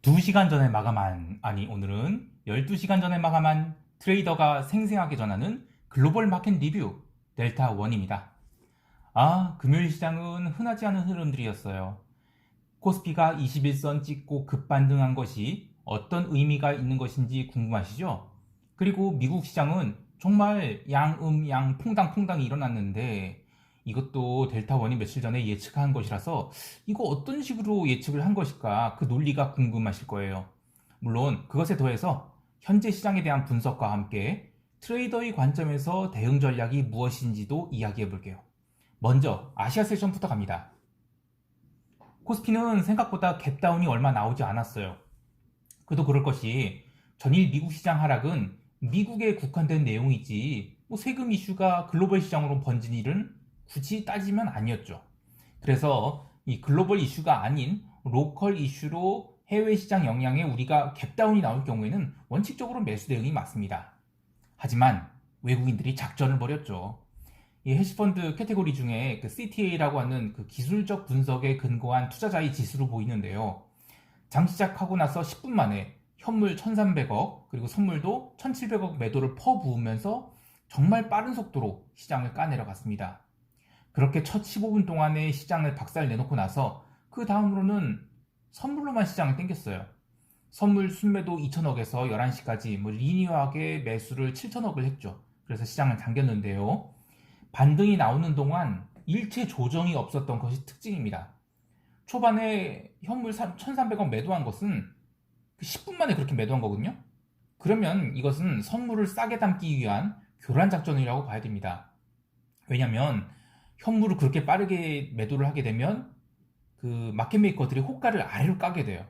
2시간 전에 마감한, 아니 오늘은 12시간 전에 마감한 트레이더가 생생하게 전하는 글로벌 마켓 리뷰 델타 원입니다. 금요일 시장은 흔하지 않은 흐름들이었어요. 코스피가 21선 찍고 급반등한 것이 어떤 의미가 있는 것인지 궁금하시죠? 그리고 미국 시장은 정말 양 퐁당퐁당이 일어났는데 이것도 델타 원이 며칠 전에 예측한 것이라서 이거 어떤 식으로 예측을 한 것일까 그 논리가 궁금하실 거예요. 물론 그것에 더해서 현재 시장에 대한 분석과 함께 트레이더의 관점에서 대응 전략이 무엇인지도 이야기해 볼게요. 먼저 아시아 세션부터 갑니다. 코스피는 생각보다 갭다운이 얼마 나오지 않았어요. 그도 그럴 것이 전일 미국 시장 하락은 미국에 국한된 내용이지 세금 이슈가 글로벌 시장으로 번진 일은 굳이 따지면 아니었죠. 그래서 이 글로벌 이슈가 아닌 로컬 이슈로 해외 시장 영향에 우리가 갭다운이 나올 경우에는 원칙적으로 매수 대응이 맞습니다. 하지만 외국인들이 작전을 벌였죠. 이 헤지펀드 캐테고리 중에 그 CTA라고 하는 그 기술적 분석에 근거한 투자자의 지수로 보이는데요. 장 시작하고 나서 10분 만에 현물 1,300억 그리고 선물도 1,700억 매도를 퍼부으면서 정말 빠른 속도로 시장을 까내려갔습니다. 그렇게 첫 15분 동안에 시장을 박살 내놓고 나서 그 다음으로는 선물로만 시장을 땡겼어요. 선물 순매도 2천억에서 11시까지 리니어하게 매수를 7천억을 했죠. 그래서 시장을 당겼는데요. 반등이 나오는 동안 일체 조정이 없었던 것이 특징입니다. 초반에 현물 1,300원 매도한 것은 10분 만에 그렇게 매도한 거거든요. 그러면 이것은 선물을 싸게 담기 위한 교란 작전이라고 봐야 됩니다. 왜냐하면 현물을 그렇게 빠르게 매도를 하게 되면 그 마켓 메이커들이 호가를 아래로 까게 돼요.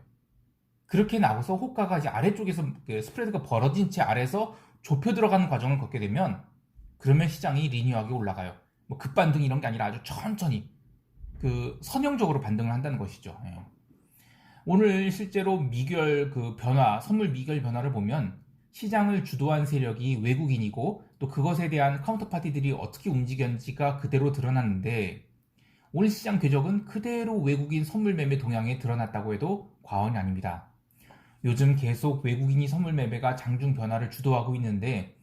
그렇게 나와서 호가가 이제 아래쪽에서 스프레드가 벌어진 채 아래에서 좁혀 들어가는 과정을 겪게 되면 그러면 시장이 리니어하게 올라가요. 급반등 이런 게 아니라 아주 천천히 그 선형적으로 반등을 한다는 것이죠. 예. 오늘 실제로 미결 그 변화, 선물 미결 변화를 보면 시장을 주도한 세력이 외국인이고 또 그것에 대한 카운터파티들이 어떻게 움직였는지가 그대로 드러났는데 오늘 시장 궤적은 그대로 외국인 선물 매매 동향에 드러났다고 해도 과언이 아닙니다. 요즘 계속 외국인이 선물 매매가 장중 변화를 주도하고 있는데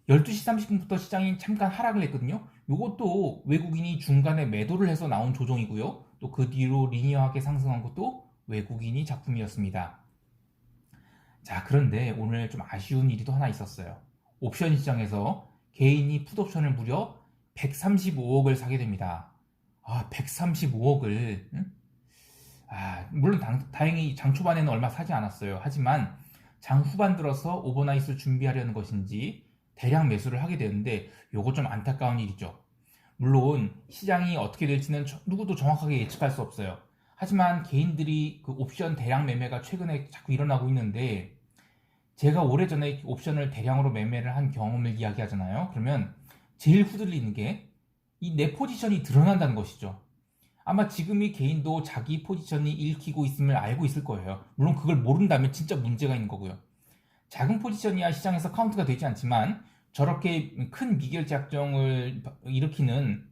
12시 30분부터 시장이 잠깐 하락을 했거든요. 이것도 외국인이 중간에 매도를 해서 나온 조정이고요. 또 그 뒤로 리니어하게 상승한 것도 외국인이 작품이었습니다. 자, 그런데 오늘 좀 아쉬운 일이 또 하나 있었어요. 옵션 시장에서 개인이 풋옵션을 무려 135억을 사게 됩니다. 135억을 물론 다행히 장 초반에는 얼마 사지 않았어요. 하지만 장 후반 들어서 오버나잇을 준비하려는 것인지 대량 매수를 하게 되는데 요거 좀 안타까운 일이죠. 물론 시장이 어떻게 될지는 누구도 정확하게 예측할 수 없어요. 하지만 개인들이 그 옵션 대량 매매가 최근에 자꾸 일어나고 있는데 제가 오래전에 옵션을 대량으로 매매를 한 경험을 이야기하잖아요. 그러면 제일 후들리는 게 이 내 포지션이 드러난다는 것이죠. 아마 지금 이 개인도 자기 포지션이 읽히고 있음을 알고 있을 거예요. 물론 그걸 모른다면 진짜 문제가 있는 거고요. 작은 포지션이야 시장에서 카운트가 되지 않지만 저렇게 큰 미결 작정을 일으키는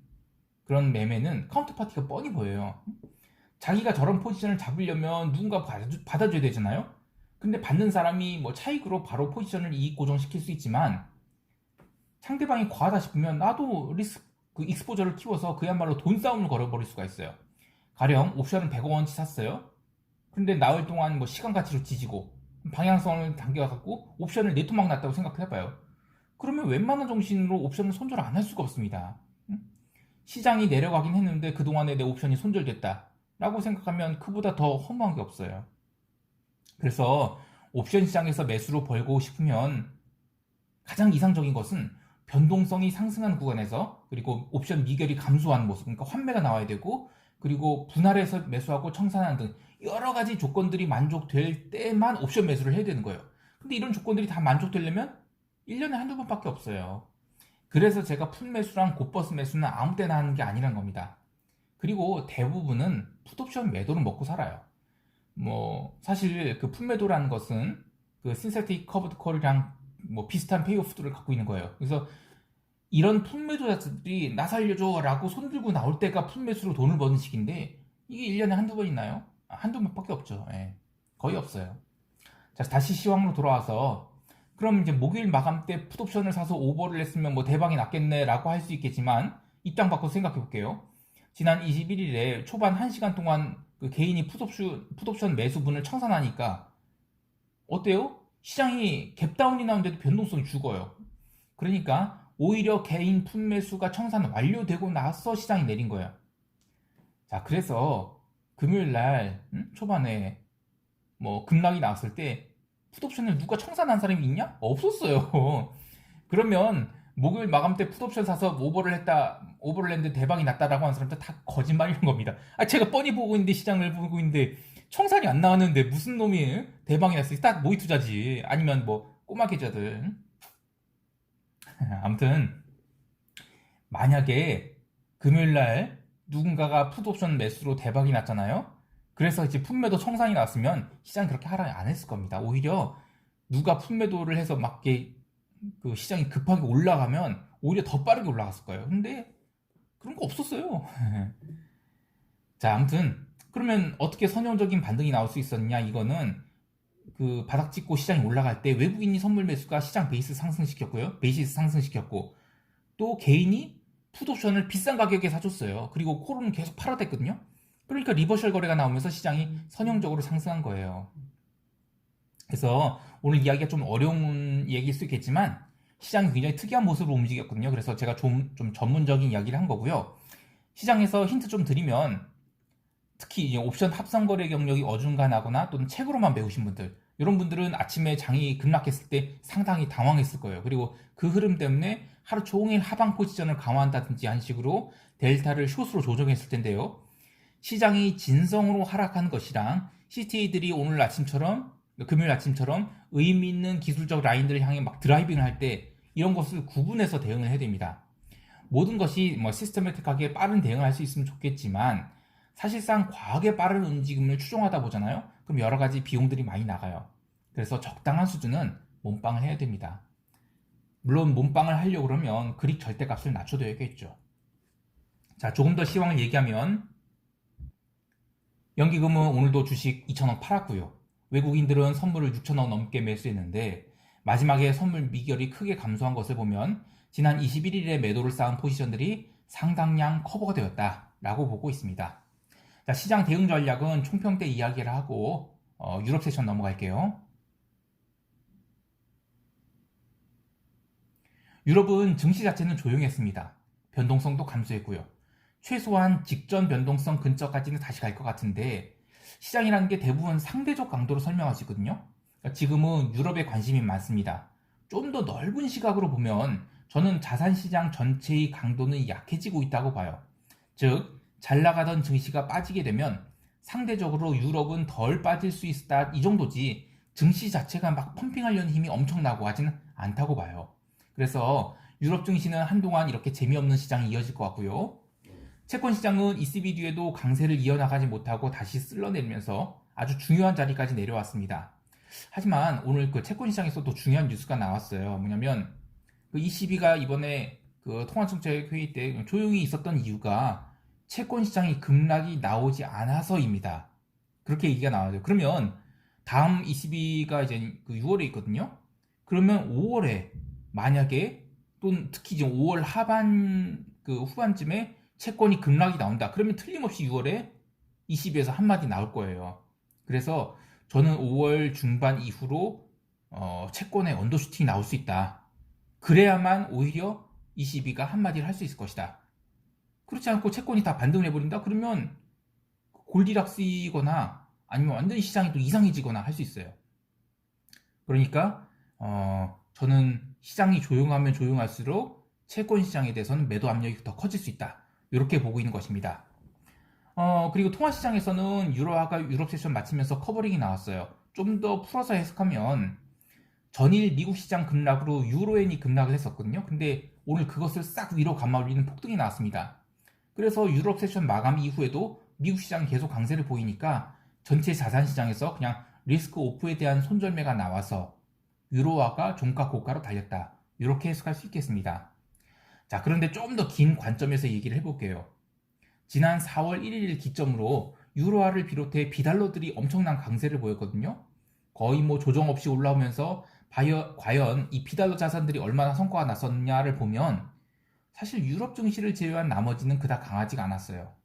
그런 매매는 카운터파티가 뻔히 보여요. 자기가 저런 포지션을 잡으려면 누군가 받아줘야 되잖아요. 근데 받는 사람이 차익으로 바로 포지션을 이익 고정시킬 수 있지만 상대방이 과하다 싶으면 나도 그 익스포저를 키워서 그야말로 돈 싸움을 걸어버릴 수가 있어요. 가령 옵션을 100억원치 샀어요. 근데 나흘 동안 시간 가치로 뒤지고 방향성을 당겨갖고 옵션을 네토막 났다고 생각해봐요. 그러면 웬만한 정신으로 옵션을 손절 안 할 수가 없습니다. 시장이 내려가긴 했는데 그동안에 내 옵션이 손절됐다 라고 생각하면 그보다 더 허무한 게 없어요. 그래서 옵션 시장에서 매수로 벌고 싶으면 가장 이상적인 것은 변동성이 상승한 구간에서 그리고 옵션 미결이 감소하는 모습, 그러니까 환매가 나와야 되고 그리고 분할해서 매수하고 청산하는 등 여러 가지 조건들이 만족될 때만 옵션 매수를 해야 되는 거예요. 근데 이런 조건들이 다 만족되려면 1년에 한두 번밖에 없어요. 그래서 제가 풋매수랑 곧버스 매수는 아무 때나 하는 게 아니란 겁니다. 그리고 대부분은 풋옵션 매도는 먹고 살아요. 사실 그 풋매도라는 것은 그 신세틱 커브드 콜이랑 비슷한 페이오프들을 갖고 있는 거예요. 그래서 이런 풋매도자들이 나 살려줘 라고 손들고 나올 때가 풋매수로 돈을 버는 시기인데 이게 1년에 한두 번 있나요? 한두 번밖에 없죠. 예. 거의 없어요. 자, 다시 시황으로 돌아와서 그럼 이제 목요일 마감 때 풋옵션을 사서 오버를 했으면 뭐 대박이 났겠네라고 할 수 있겠지만 입장 바꿔서 생각해 볼게요. 지난 21일에 초반 1시간 동안 그 개인이 풋옵션 매수분을 청산하니까 어때요? 시장이 갭다운이 나오는데도 변동성이 죽어요. 그러니까 오히려 개인 풋매수가 청산 완료되고 나서 시장이 내린 거예요. 자, 그래서 금요일 날 초반에 뭐 급락이 나왔을 때 풋옵션을 누가 청산한 사람이 있냐? 없었어요. 그러면 목요일 마감 때 풋옵션 사서 오버를 했는데 대박이 났다라고 하는 사람들 다 거짓말이란 겁니다. 아, 제가 뻔히 보고 있는데 시장을 보고 있는데 청산이 안 나왔는데 무슨 놈이 대박이 났어요? 딱 모의 투자지. 아니면 뭐 꼬마 계좌들. 아무튼 만약에 금요일 날 누군가가 풋옵션 매수로 대박이 났잖아요. 그래서 이제 풋매도 청산이 났으면 시장이 그렇게 하락 안 했을 겁니다. 오히려 누가 풋매도를 해서 막 그 시장이 급하게 올라가면 오히려 더 빠르게 올라갔을 거예요. 근데 그런 거 없었어요. 자, 아무튼 그러면 어떻게 선형적인 반등이 나올 수 있었냐? 이거는 그 바닥 찍고 시장이 올라갈 때 외국인이 선물 매수가 시장 베이스 상승시켰고요. 베이시스 상승시켰고 또 개인이 풋옵션을 비싼 가격에 사줬어요. 그리고 콜은 계속 팔아댔거든요. 그러니까 리버셜 거래가 나오면서 시장이 선형적으로 상승한 거예요. 그래서 오늘 이야기가 좀 어려운 얘기일 수 있겠지만 시장이 굉장히 특이한 모습으로 움직였거든요. 그래서 제가 좀 전문적인 이야기를 한 거고요. 시장에서 힌트 좀 드리면 특히 이제 옵션 합성 거래 경력이 어중간하거나 또는 책으로만 배우신 분들, 이런 분들은 아침에 장이 급락했을 때 상당히 당황했을 거예요. 그리고 그 흐름 때문에 하루 종일 하방 포지션을 강화한다든지 한 식으로 델타를 숏으로 조정했을 텐데요. 시장이 진성으로 하락한 것이랑 CTA들이 오늘 아침처럼 금요일 아침처럼 의미 있는 기술적 라인들을 향해 막 드라이빙을 할 때 이런 것을 구분해서 대응을 해야 됩니다. 모든 것이 뭐 시스테매틱하게 빠른 대응을 할 수 있으면 좋겠지만 사실상 과하게 빠른 움직임을 추종하다 보잖아요. 그럼 여러 가지 비용들이 많이 나가요. 그래서 적당한 수준은 몸빵을 해야 됩니다. 물론 몸빵을 하려고 그러면 그릭 절대값을 낮춰둬야겠죠. 자, 조금 더 시황을 얘기하면 연기금은 오늘도 주식 2천억 팔았고요. 외국인들은 선물을 6천억 넘게 매수했는데 마지막에 선물 미결이 크게 감소한 것을 보면 지난 21일에 매도를 쌓은 포지션들이 상당량 커버가 되었다라고 보고 있습니다. 자, 시장 대응 전략은 총평 때 이야기를 하고 유럽 세션 넘어갈게요. 유럽은 증시 자체는 조용했습니다. 변동성도 감소했고요. 최소한 직전 변동성 근처까지는 다시 갈 것 같은데 시장이라는 게 대부분 상대적 강도로 설명하시거든요. 그러니까 지금은 유럽에 관심이 많습니다. 좀 더 넓은 시각으로 보면 저는 자산시장 전체의 강도는 약해지고 있다고 봐요. 즉, 잘 나가던 증시가 빠지게 되면 상대적으로 유럽은 덜 빠질 수 있다 이 정도지 증시 자체가 막 펌핑하려는 힘이 엄청나고 하지는 않다고 봐요. 그래서 유럽 증시는 한동안 이렇게 재미없는 시장이 이어질 것 같고요. 채권 시장은 ECB 뒤에도 강세를 이어나가지 못하고 다시 쓸어내리면서 아주 중요한 자리까지 내려왔습니다. 하지만 오늘 그 채권 시장에서도 중요한 뉴스가 나왔어요. 뭐냐면 그 ECB가 이번에 그 통화정책회의 때 조용히 있었던 이유가 채권 시장이 급락이 나오지 않아서입니다. 그렇게 얘기가 나와요. 그러면 다음 ECB가 이제 그 6월에 있거든요. 그러면 5월에 만약에 또 특히 이제 5월 하반 그 후반쯤에 채권이 급락이 나온다. 그러면 틀림없이 6월에 ECB에서 한마디 나올 거예요. 그래서 저는 5월 중반 이후로 채권의 언더슈팅이 나올 수 있다. 그래야만 오히려 ECB가 한마디를 할 수 있을 것이다. 그렇지 않고 채권이 다 반등을 해버린다? 그러면 골디락스이거나 아니면 완전히 시장이 또 이상해지거나 할 수 있어요. 그러니까 저는 시장이 조용하면 조용할수록 채권 시장에 대해서는 매도 압력이 더 커질 수 있다. 이렇게 보고 있는 것입니다. 그리고 통화시장에서는 유로화가 유럽 세션 마치면서 커버링이 나왔어요. 좀 더 풀어서 해석하면 전일 미국 시장 급락으로 유로엔이 급락을 했었거든요. 근데 오늘 그것을 싹 위로 감아올리는 폭등이 나왔습니다. 그래서 유럽 세션 마감 이후에도 미국 시장이 계속 강세를 보이니까 전체 자산시장에서 그냥 리스크 오프에 대한 손절매가 나와서 유로화가 종가 고가로 달렸다. 이렇게 해석할 수 있겠습니다. 자, 그런데 좀 더 긴 관점에서 얘기를 해볼게요. 지난 4월 1일 기점으로 유로화를 비롯해 비달러들이 엄청난 강세를 보였거든요. 거의 뭐 조정 없이 올라오면서 과연 이 비달러 자산들이 얼마나 성과가 났었냐를 보면 사실 유럽 증시를 제외한 나머지는 그닥 강하지가 않았어요.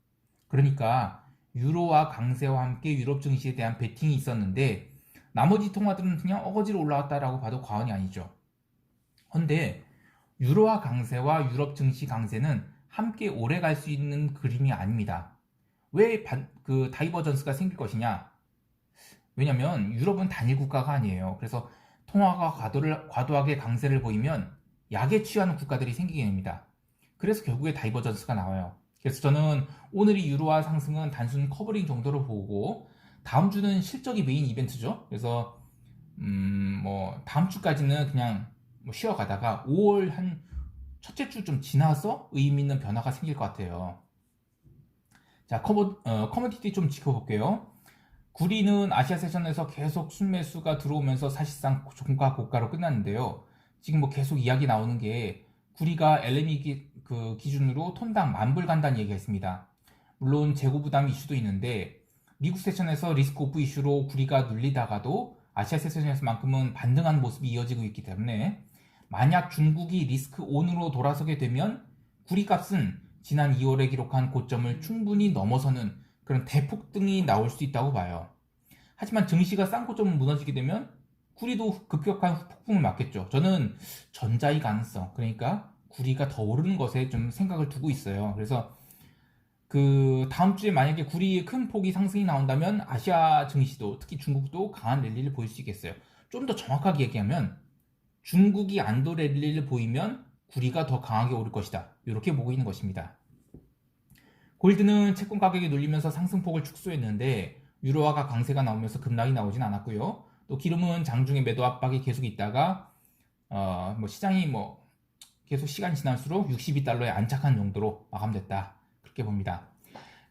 그러니까 유로화 강세와 함께 유럽 증시에 대한 베팅이 있었는데 나머지 통화들은 그냥 어거지로 올라왔다라고 봐도 과언이 아니죠. 그런데 유로화 강세와 유럽 증시 강세는 함께 오래 갈 수 있는 그림이 아닙니다. 왜 그 다이버전스가 생길 것이냐? 왜냐면 유럽은 단일 국가가 아니에요. 그래서 통화가 과도하게 강세를 보이면 약에 취하는 국가들이 생기게 됩니다. 그래서 결국에 다이버전스가 나와요. 그래서 저는 오늘의 유로화 상승은 단순 커버링 정도로 보고 다음 주는 실적이 메인 이벤트죠. 그래서 뭐 다음 주까지는 그냥 뭐 쉬어가다가 5월 한 첫째 주 좀 지나서 의미 있는 변화가 생길 것 같아요. 자, 커머디티 좀 지켜볼게요. 구리는 아시아 세션에서 계속 순매수가 들어오면서 사실상 종가 고가로 끝났는데요. 지금 뭐 계속 이야기 나오는 게 구리가 LME 기준으로 톤당 10,000불 간다는 얘기가 있습니다. 물론 재고 부담 이슈도 있는데 미국 세션에서 리스크 오프 이슈로 구리가 눌리다가도 아시아 세션에서만큼은 반등하는 모습이 이어지고 있기 때문에 만약 중국이 리스크 온으로 돌아서게 되면 구리 값은 지난 2월에 기록한 고점을 충분히 넘어서는 그런 대폭등이 나올 수 있다고 봐요. 하지만 증시가 쌍고점을 무너지게 되면 구리도 급격한 폭풍을 맞겠죠. 저는 전자의 가능성, 그러니까 구리가 더 오르는 것에 좀 생각을 두고 있어요. 그래서 그 다음 주에 만약에 구리의 큰 폭이 상승이 나온다면 아시아 증시도 특히 중국도 강한 랠리를 보일 수 있겠어요. 좀 더 정확하게 얘기하면 중국이 안도 랠리를 보이면 구리가 더 강하게 오를 것이다. 이렇게 보고 있는 것입니다. 골드는 채권 가격이 눌리면서 상승폭을 축소했는데 유로화가 강세가 나오면서 급락이 나오진 않았고요. 또 기름은 장중에 매도 압박이 계속 있다가 시장이 계속 시간이 지날수록 62달러에 안착한 정도로 마감됐다. 그렇게 봅니다.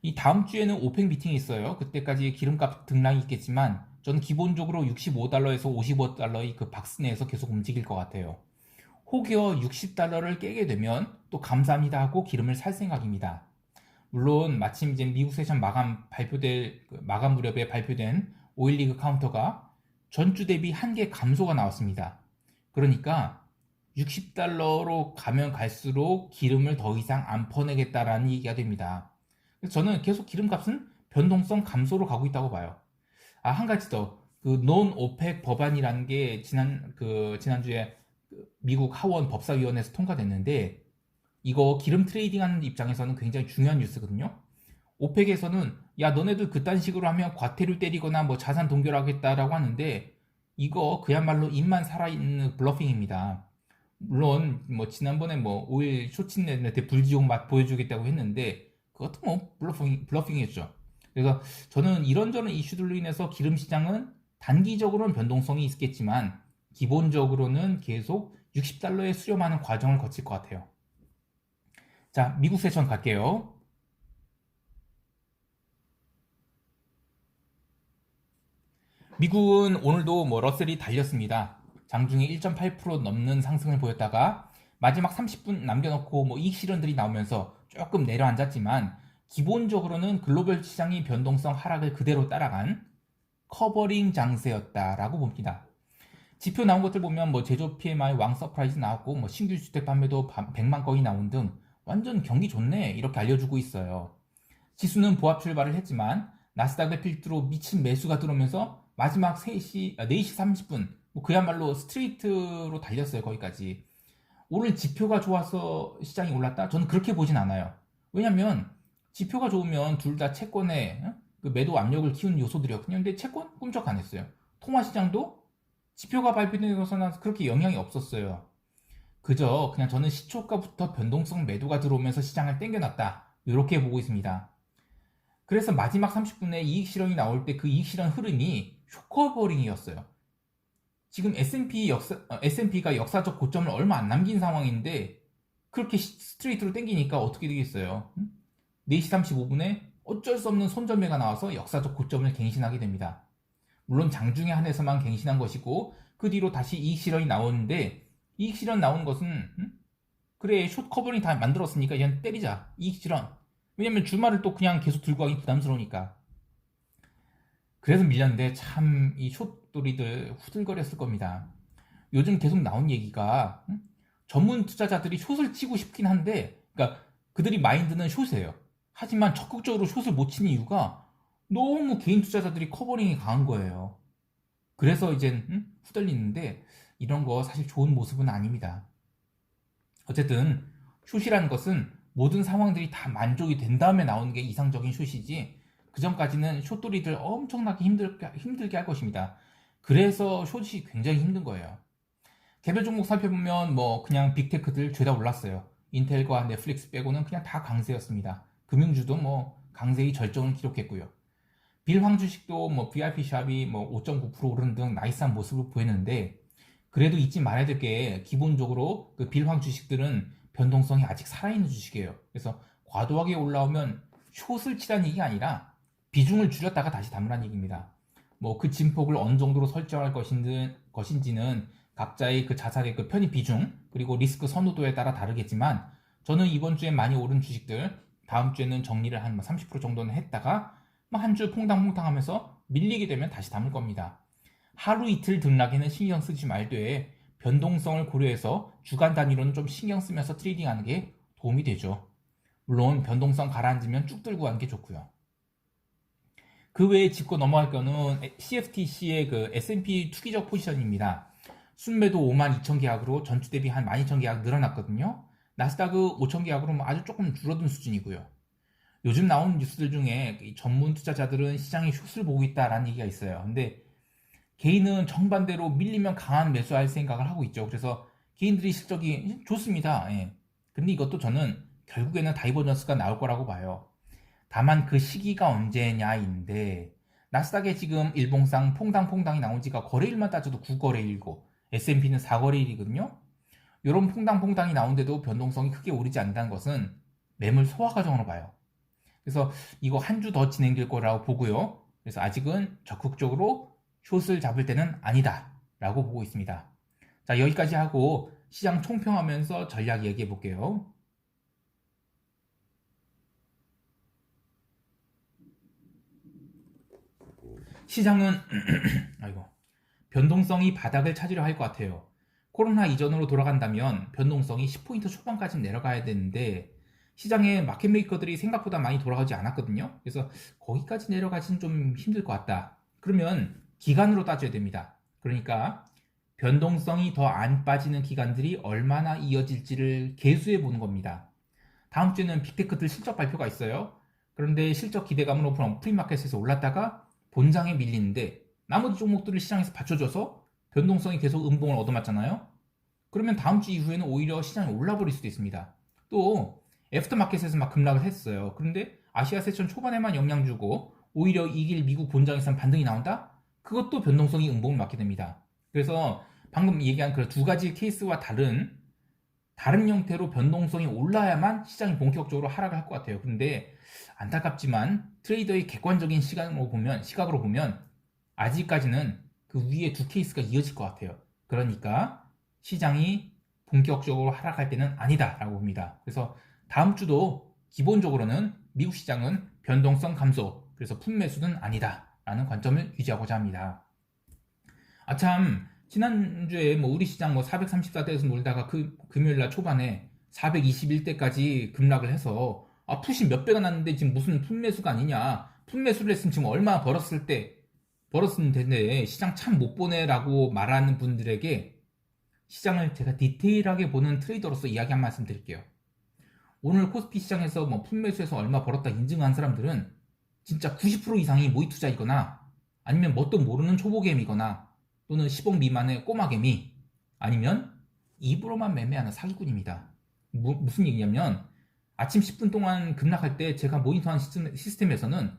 이 다음 주에는 오펙 미팅이 있어요. 그때까지 기름값 등락이 있겠지만 저는 기본적으로 65달러에서 55달러의 그 박스 내에서 계속 움직일 것 같아요. 혹여 60달러를 깨게 되면 또 감사합니다 하고 기름을 살 생각입니다. 물론 마침 이제 미국 세션 마감 무렵에 발표된 오일리그 카운터가 전주 대비 한계 감소가 나왔습니다. 그러니까 60달러로 가면 갈수록 기름을 더 이상 안 퍼내겠다라는 얘기가 됩니다. 그래서 저는 계속 기름값은 변동성 감소로 가고 있다고 봐요. 한 가지 더. 논 오펙 법안이라는 게 지난주에 미국 하원 법사위원회에서 통과됐는데 이거 기름 트레이딩하는 입장에서는 굉장히 중요한 뉴스거든요. 오펙에서는 야 너네들 그딴 식으로 하면 과태료 때리거나 뭐 자산 동결하겠다라고 하는데 이거 그야말로 입만 살아있는 블러핑입니다. 물론 뭐 지난번에 오일 쇼츠넷한테 불지옥 맛 보여주겠다고 했는데 그것도 블러핑이었죠. 그래서 저는 이런저런 이슈들로 인해서 기름 시장은 단기적으로는 변동성이 있겠지만 기본적으로는 계속 60달러에 수렴하는 과정을 거칠 것 같아요. 자, 미국 세션 갈게요. 미국은 오늘도 러셀이 달렸습니다. 장중에 1.8% 넘는 상승을 보였다가 마지막 30분 남겨놓고 이익 실현들이 나오면서 조금 내려앉았지만 기본적으로는 글로벌 시장이 변동성 하락을 그대로 따라간 커버링 장세였다라고 봅니다. 지표 나온 것들 보면 제조 PMI 왕 서프라이즈 나왔고 신규 주택 판매도 100만 건이 나온 등 완전 경기 좋네 이렇게 알려주고 있어요. 지수는 보합 출발을 했지만 나스닥의 필두로 미친 매수가 들어오면서 마지막 4시 30분 그야말로 스트레이트로 달렸어요. 거기까지. 오늘 지표가 좋아서 시장이 올랐다? 저는 그렇게 보진 않아요. 왜냐면 지표가 좋으면 둘 다 채권에 그 매도 압력을 키우는 요소들이었거든요. 근데 채권 꿈쩍 안 했어요. 통화시장도 지표가 발표되고서는 그렇게 영향이 없었어요. 그저 그냥 저는 시초가부터 변동성 매도가 들어오면서 시장을 땡겨놨다. 이렇게 보고 있습니다. 그래서 마지막 30분에 이익 실현이 나올 때 그 이익 실현 흐름이 쇼커버링이었어요. 지금 S&P가 역사적 고점을 얼마 안 남긴 상황인데 그렇게 스트레이트로 땡기니까 어떻게 되겠어요? 4시 35분에 어쩔 수 없는 손절매가 나와서 역사적 고점을 갱신하게 됩니다. 물론 장중에 한해서만 갱신한 것이고 그 뒤로 다시 이익 실현이 나오는데 이익 실현 나온 것은 그래 숏 커버링 다 만들었으니까 그냥 때리자 이익 실현. 왜냐면 주말을 또 그냥 계속 들고 가기 부담스러우니까. 그래서 밀렸는데 참 이 숏돌이들 후들거렸을 겁니다. 요즘 계속 나온 얘기가 전문 투자자들이 숏을 치고 싶긴 한데, 그러니까 그들이 마인드는 숏이에요. 하지만 적극적으로 숏을 못 치는 이유가 너무 개인 투자자들이 커버링이 강한 거예요. 그래서 이젠 후들리는데, 이런 거 사실 좋은 모습은 아닙니다. 어쨌든 숏이라는 것은 모든 상황들이 다 만족이 된 다음에 나오는 게 이상적인 숏이지, 그 전까지는 숏돌이들 엄청나게 힘들게 할 것입니다. 그래서 숏이 굉장히 힘든 거예요. 개별 종목 살펴보면 뭐 그냥 빅테크들 죄다 올랐어요. 인텔과 넷플릭스 빼고는 그냥 다 강세였습니다. 금융주도 뭐 강세의 절정을 기록했고요. 빌황 주식도 뭐 VIP 샵이 뭐 5.9% 오르는 등 나이스한 모습을 보였는데, 그래도 잊지 말아야 될 게 기본적으로 그 빌황 주식들은 변동성이 아직 살아있는 주식이에요. 그래서 과도하게 올라오면 숏을 치라는 얘기가 아니라 비중을 줄였다가 다시 담으라는 얘기입니다. 뭐 그 진폭을 어느 정도로 설정할 것인지는 각자의 그 자산의 그 편입 비중 그리고 리스크 선호도에 따라 다르겠지만, 저는 이번 주에 많이 오른 주식들 다음 주에는 정리를 한 30% 정도는 했다가 한 주 퐁당퐁당 하면서 밀리게 되면 다시 담을 겁니다. 하루 이틀 등락에는 신경 쓰지 말되 변동성을 고려해서 주간 단위로는 좀 신경 쓰면서 트레이딩하는 게 도움이 되죠. 물론 변동성 가라앉으면 쭉 들고 가는 게 좋고요. 그 외에 짚고 넘어갈 거는 CFTC의 그 S&P 투기적 포지션입니다. 순매도 5만 2천 계약으로 전주 대비 한 12,000 계약 늘어났거든요. 나스다크 5천 계약으로 아주 조금 줄어든 수준이고요. 요즘 나온 뉴스들 중에 전문 투자자들은 시장이 숏을 보고 있다라는 얘기가 있어요. 근데 개인은 정반대로 밀리면 강한 매수할 생각을 하고 있죠. 그래서 개인들이 실적이 좋습니다. 예. 근데 이것도 저는 결국에는 다이버전스가 나올 거라고 봐요. 다만 그 시기가 언제냐인데, 나스닥에 지금 일봉상 퐁당퐁당이 나온 지가 거래일만 따져도 9거래일이고 S&P는 4거래일이거든요. 이런 퐁당퐁당이 나온데도 변동성이 크게 오르지 않는다는 것은 매물 소화 과정으로 봐요. 그래서 이거 한 주 더 진행될 거라고 보고요. 그래서 아직은 적극적으로 숏을 잡을 때는 아니다 라고 보고 있습니다. 자, 여기까지 하고 시장 총평하면서 전략 얘기해 볼게요. 시장은 아이고, 변동성이 바닥을 찾으려 할 것 같아요. 코로나 이전으로 돌아간다면 변동성이 10포인트 초반까지 내려가야 되는데, 시장에 마켓 메이커들이 생각보다 많이 돌아가지 않았거든요. 그래서 거기까지 내려가지는 좀 힘들 것 같다. 그러면 기간으로 따져야 됩니다. 그러니까 변동성이 더 안 빠지는 기간들이 얼마나 이어질지를 계수해 보는 겁니다. 다음 주에는 빅테크들 실적 발표가 있어요. 그런데 실적 기대감으로 프리마켓에서 올랐다가 본장에 밀리는데, 나머지 종목들을 시장에서 받쳐줘서 변동성이 계속 음봉을 얻어맞잖아요. 그러면 다음 주 이후에는 오히려 시장이 올라버릴 수도 있습니다. 또 애프터마켓에서 막 급락을 했어요. 그런데 아시아 세션 초반에만 영향 주고 오히려 이길 미국 본장에서는 반등이 나온다? 그것도 변동성이 음봉을 맞게 됩니다. 그래서 방금 얘기한 그 두 가지 케이스와 다른 형태로 변동성이 올라야만 시장이 본격적으로 하락을 할 것 같아요. 근데 안타깝지만 트레이더의 객관적인 시각으로 보면 아직까지는 그 위에 두 케이스가 이어질 것 같아요. 그러니까 시장이 본격적으로 하락할 때는 아니다라고 봅니다. 그래서 다음 주도 기본적으로는 미국 시장은 변동성 감소, 그래서 품매수는 아니다라는 관점을 유지하고자 합니다. 참, 지난주에 뭐 우리 시장 뭐 434대에서 놀다가 그 금요일날 초반에 421대까지 급락을 해서 푸시 몇 배가 났는데 지금 무슨 품매수가 아니냐, 품매수를 했으면 지금 얼마 벌었을 텐데 시장 참 못 보네라고 말하는 분들에게 시장을 제가 디테일하게 보는 트레이더로서 이야기 한 말씀 드릴게요. 오늘 코스피 시장에서 뭐 품매수에서 얼마 벌었다 인증한 사람들은 진짜 90% 이상이 모의 투자이거나 아니면 뭣도 모르는 초보개미거나 또는 10억 미만의 꼬마개미, 아니면 입으로만 매매하는 사기꾼입니다. 무슨 얘기냐면 아침 10분 동안 급락할 때 제가 모니터한 시스템에서는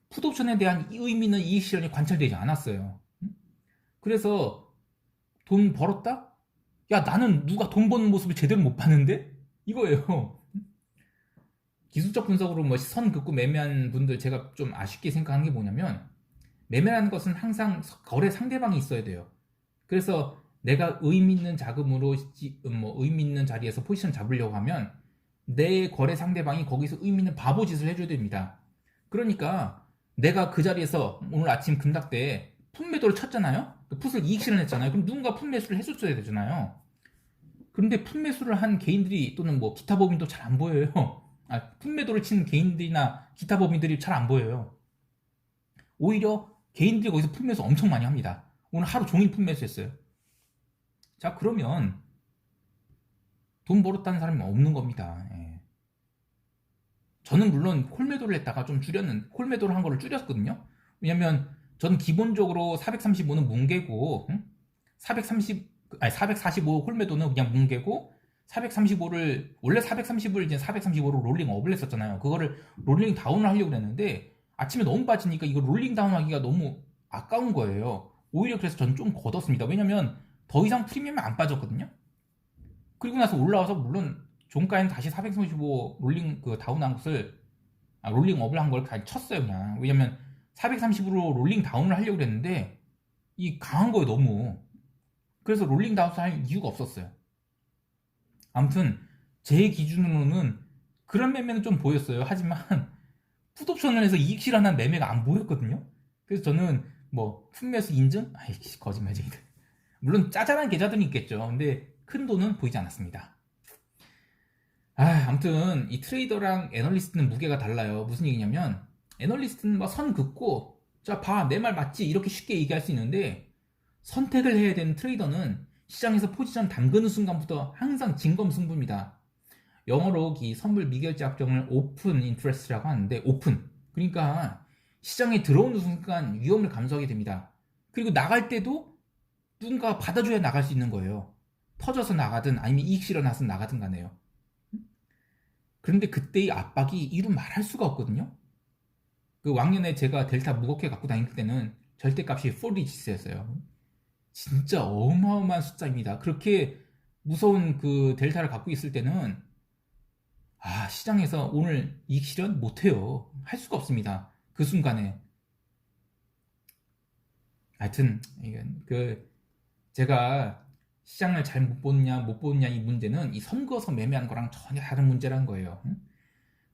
풋옵션에 대한 의미 있는 이익 실현이 관찰되지 않았어요. 그래서 돈 벌었다? 야, 나는 누가 돈 버는 모습을 제대로 못 봤는데? 이거예요. 기술적 분석으로 뭐 선 긋고 매매한 분들 제가 좀 아쉽게 생각하는 게 뭐냐면, 매매라는 것은 항상 거래 상대방이 있어야 돼요. 그래서 내가 의미 있는 자금으로 의미 있는 자리에서 포지션 잡으려고 하면 내 거래 상대방이 거기서 의미 있는 바보짓을 해줘야 됩니다. 그러니까 내가 그 자리에서 오늘 아침 급락 때 풋매도를 쳤잖아요. 풋을 이익 실현했잖아요. 그럼 누군가 풋매수를 해줬어야 되잖아요. 그런데 풋매수를 한 개인들이 또는 뭐 기타 법인도 잘 안 보여요. 풋매도를 친 개인들이나 기타 법인들이 잘 안 보여요. 오히려 개인들이 거기서 풋매수 엄청 많이 합니다. 오늘 하루 종일 풋매수 했어요. 자, 그러면 돈 벌었다는 사람이 없는 겁니다. 예. 저는 물론 콜매도를 했다가 좀 콜매도를 한 거를 줄였거든요. 왜냐면 저는 기본적으로 435는 뭉개고 445 콜매도는 그냥 뭉개고 435를 원래 435를 이제 435로 롤링 업을 했었잖아요. 그거를 롤링 다운을 하려고 했는데 아침에 너무 빠지니까 이거 롤링 다운 하기가 너무 아까운 거예요. 오히려 그래서 저는 좀 걷었습니다. 왜냐면 더 이상 프리미엄이 안 빠졌거든요. 그리고 나서 올라와서 물론 종가에는 다시 435 롤링 그 다운한 것을 롤링 업을 한 걸 그냥 쳤어요 그냥. 왜냐면 430으로 롤링 다운을 하려고 했는데 이 강한 거예요 너무. 그래서 롤링 다운을 할 이유가 없었어요. 아무튼 제 기준으로는 그런 매매는 좀 보였어요. 하지만 풋옵션을 해서 이익 실현한 매매가 안 보였거든요. 그래서 저는 뭐 풋매수 인증? 아이 거짓말쟁이들. 물론 짜잘한 계좌들은 있겠죠. 근데 큰 돈은 보이지 않았습니다. 아무튼 이 트레이더랑 애널리스트는 무게가 달라요. 무슨 얘기냐면 애널리스트는 막 선 긋고 자 봐 내 말 맞지 이렇게 쉽게 얘기할 수 있는데 선택을 해야 되는 트레이더는 시장에서 포지션 담그는 순간부터 항상 진검승부입니다. 영어로 이 선물 미결제 확정을 오픈 인트레스트라고 하는데 오픈 그러니까 시장에 들어오는 순간 위험을 감수하게 됩니다. 그리고 나갈 때도 누군가 받아줘야 나갈 수 있는 거예요. 터져서 나가든 아니면 이익 실현해서 나가든 간에요. 그런데 그때의 압박이 이루 말할 수가 없거든요. 그 왕년에 제가 델타 무겁게 갖고 다닐 때는 절대값이 4디지트였어요. 진짜 어마어마한 숫자입니다. 그렇게 무서운 그 델타를 갖고 있을 때는 시장에서 오늘 이익 실현 못해요. 할 수가 없습니다. 그 순간에. 하여튼 이건 제가 시장을 잘 못 보느냐 이 문제는 이 선거서 매매하는 거랑 전혀 다른 문제라는 거예요.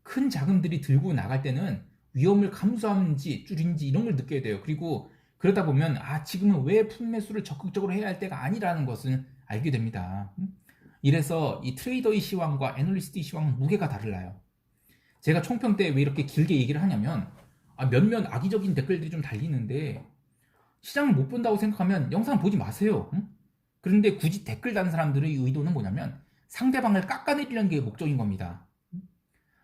큰 자금들이 들고 나갈 때는 위험을 감수하는지 줄인지 이런 걸 느껴야 돼요. 그리고 그러다 보면 지금은 왜 풋매수를 적극적으로 해야 할 때가 아니라는 것을 알게 됩니다. 이래서 이 트레이더의 시황과 애널리스트의 시황은 무게가 달라요. 제가 총평 때 왜 이렇게 길게 얘기를 하냐면 몇몇 악의적인 댓글들이 좀 달리는데 시장을 못 본다고 생각하면 영상 보지 마세요. 그런데 굳이 댓글 다는 사람들의 의도는 뭐냐면 상대방을 깎아내리려는 게 목적인 겁니다.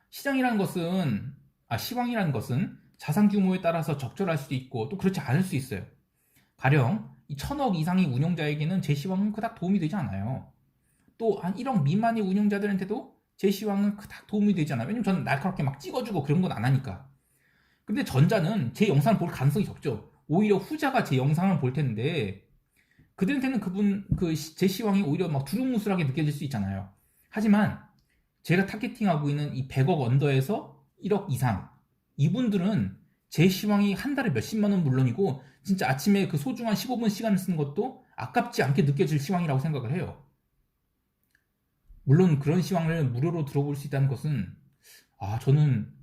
시장이라는 것은 시황이라는 것은 자산 규모에 따라서 적절할 수도 있고 또 그렇지 않을 수 있어요. 가령 1000억 이상의 운영자에게는 제 시황은 그닥 도움이 되지 않아요. 또 한 1억 미만의 운영자들한테도 제 시황은 그닥 도움이 되지 않아요. 왜냐면 저는 날카롭게 막 찍어주고 그런 건 안 하니까. 근데 전자는 제 영상을 볼 가능성이 적죠. 오히려 후자가 제 영상을 볼 텐데 그들한테는 제 시황이 오히려 막 두루뭉술하게 느껴질 수 있잖아요. 하지만 제가 타겟팅하고 있는 이 100억 언더에서 1억 이상 이분들은 제 시황이 한 달에 몇십만 원 물론이고 진짜 아침에 그 소중한 15분 시간을 쓰는 것도 아깝지 않게 느껴질 시황이라고 생각을 해요. 물론 그런 시황을 무료로 들어볼 수 있다는 것은 저는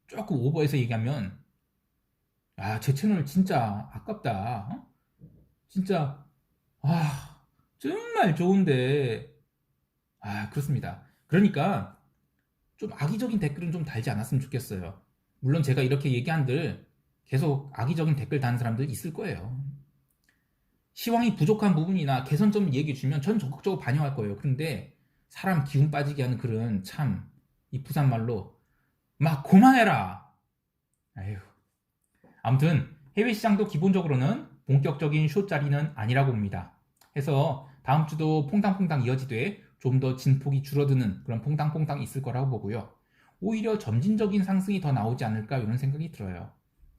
조금 오버해서 얘기하면 제 채널 진짜 아깝다. 진짜 정말 좋은데 그렇습니다. 그러니까 좀 악의적인 댓글은 좀 달지 않았으면 좋겠어요. 물론 제가 이렇게 얘기한들 계속 악의적인 댓글 다는 사람들 있을 거예요. 시황이 부족한 부분이나 개선점 얘기해 주면 전 적극적으로 반영할 거예요. 그런데 사람 기운 빠지게 하는 글은 참 이 부산말로 막 그만해라. 아휴. 아무튼 해외 시장도 기본적으로는 본격적인 숏 자리는 아니라고 봅니다. 해서 다음 주도 퐁당퐁당 이어지되 좀 더 진폭이 줄어드는 그런 퐁당퐁당이 있을 거라고 보고요. 오히려 점진적인 상승이 더 나오지 않을까 이런 생각이 들어요.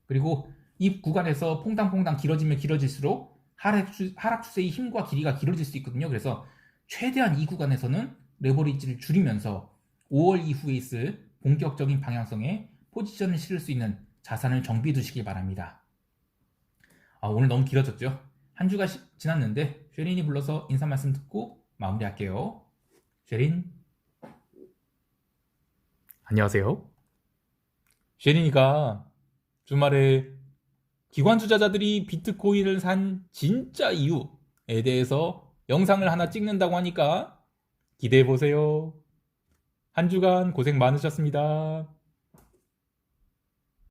그리고 이 구간에서 퐁당퐁당 길어지면 길어질수록 하락 추세의 힘과 길이가 길어질 수 있거든요. 그래서 최대한 이 구간에서는 레버리지를 줄이면서 5월 이후에 있을 본격적인 방향성에 포지션을 실을 수 있는 자산을 정비해 두시길 바랍니다. 오늘 너무 길어졌죠? 한 주가 지났는데 쉐린이 불러서 인사 말씀 듣고 마무리할게요. 쉐린. 안녕하세요. 쉐린이가 주말에 기관 투자자들이 비트코인을 산 진짜 이유에 대해서 영상을 하나 찍는다고 하니까 기대해 보세요. 한 주간 고생 많으셨습니다.